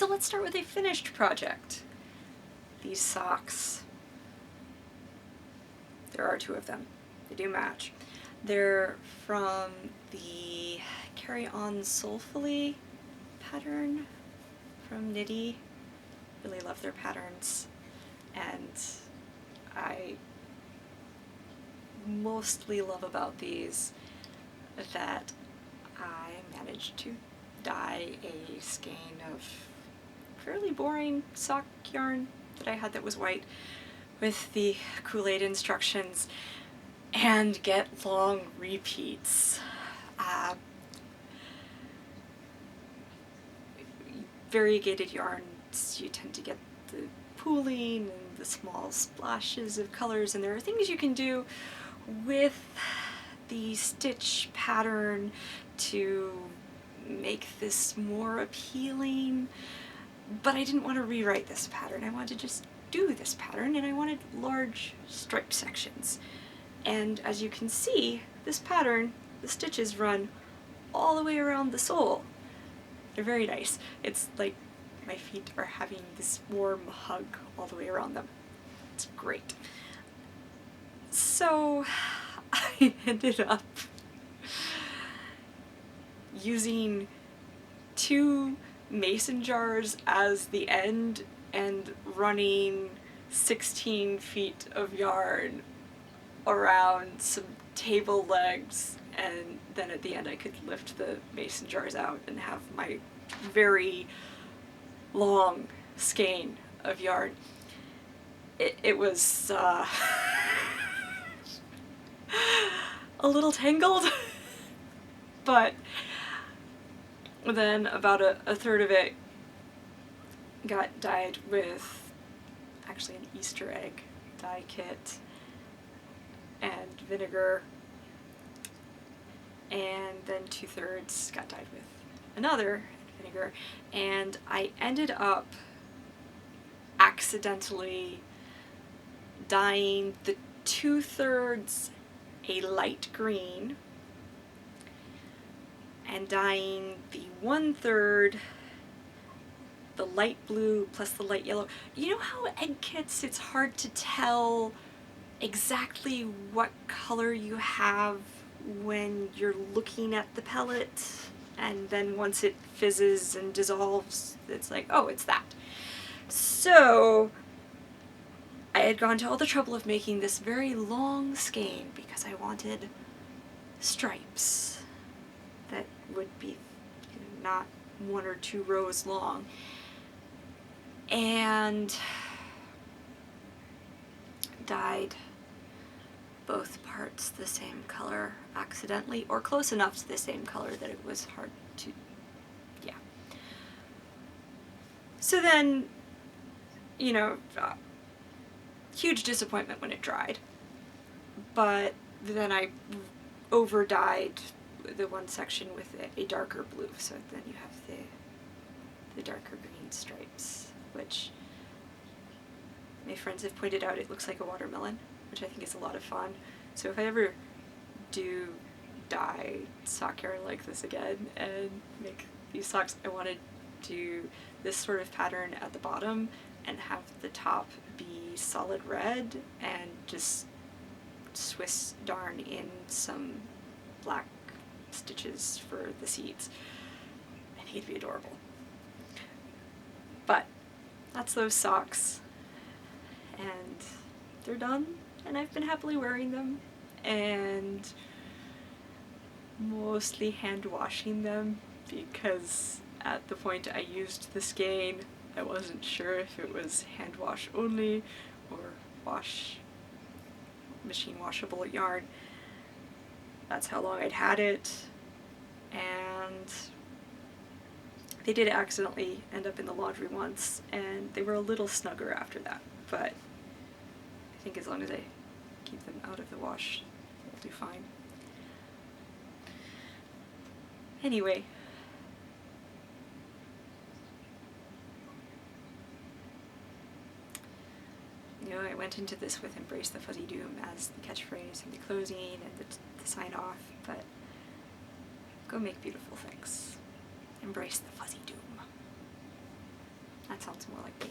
So let's start with a finished project. These socks. There are two of them. They do match. They're from the Carry On Solefully pattern from Knitty. Really love their patterns, and I mostly love about these that I managed to dye a skein of fairly boring sock yarn that I had that was white with the Kool-Aid instructions and get long repeats. Variegated yarns, you tend to get the pooling and the small splashes of colors, and there are things you can do with the stitch pattern to make this more appealing, but I didn't want to rewrite this pattern. I wanted to just do this pattern, and I wanted large stripe sections. And as you can see, this pattern, the stitches run all the way around the sole. They're very nice. It's like my feet are having this warm hug all the way around them. It's great. So I ended up using 2 mason jars as the end and running 16 feet of yarn around some table legs, and then at the end I could lift the mason jars out and have my very long skein of yarn. It was a little tangled, but then about a third of it got dyed with actually an Easter egg dye kit and vinegar, and then 2/3 got dyed with another vinegar, and I ended up accidentally dyeing the 2/3 a light green and dyeing the 1/3 the light blue plus the light yellow. You know how egg kits, it's hard to tell exactly what color you have when you're looking at the pellet, and then once it fizzes and dissolves, it's like, oh, it's that. So I had gone to all the trouble of making this very long skein because I wanted stripes that would be not 1 or 2 rows long, and dyed both parts the same color accidentally, or close enough to the same color that it was hard to, yeah. So then, you know, huge disappointment when it dried, but then I over-dyed the one section with a darker blue, so then you have the darker green stripes, which my friends have pointed out it looks like a watermelon, which I think is a lot of fun. So if I ever do dye sock yarn like this again and make these socks, I want to do this sort of pattern at the bottom and have the top be solid red and just Swiss darn in some black stitches for the seeds. I think it'd be adorable. But that's those socks, and they're done, and I've been happily wearing them and mostly hand washing them, because at the point I used the skein I wasn't sure if it was hand wash only or machine washable yarn. That's how long I'd had it, and they did accidentally end up in the laundry once, and they were a little snugger after that, but I think as long as I keep them out of the wash, they'll do fine. Anyway, you know, I went into this with "Embrace the Fuzzy Doom" as the catchphrase and the closing and the sign off, but go make beautiful things. Embrace the fuzzy doom. That sounds more like me.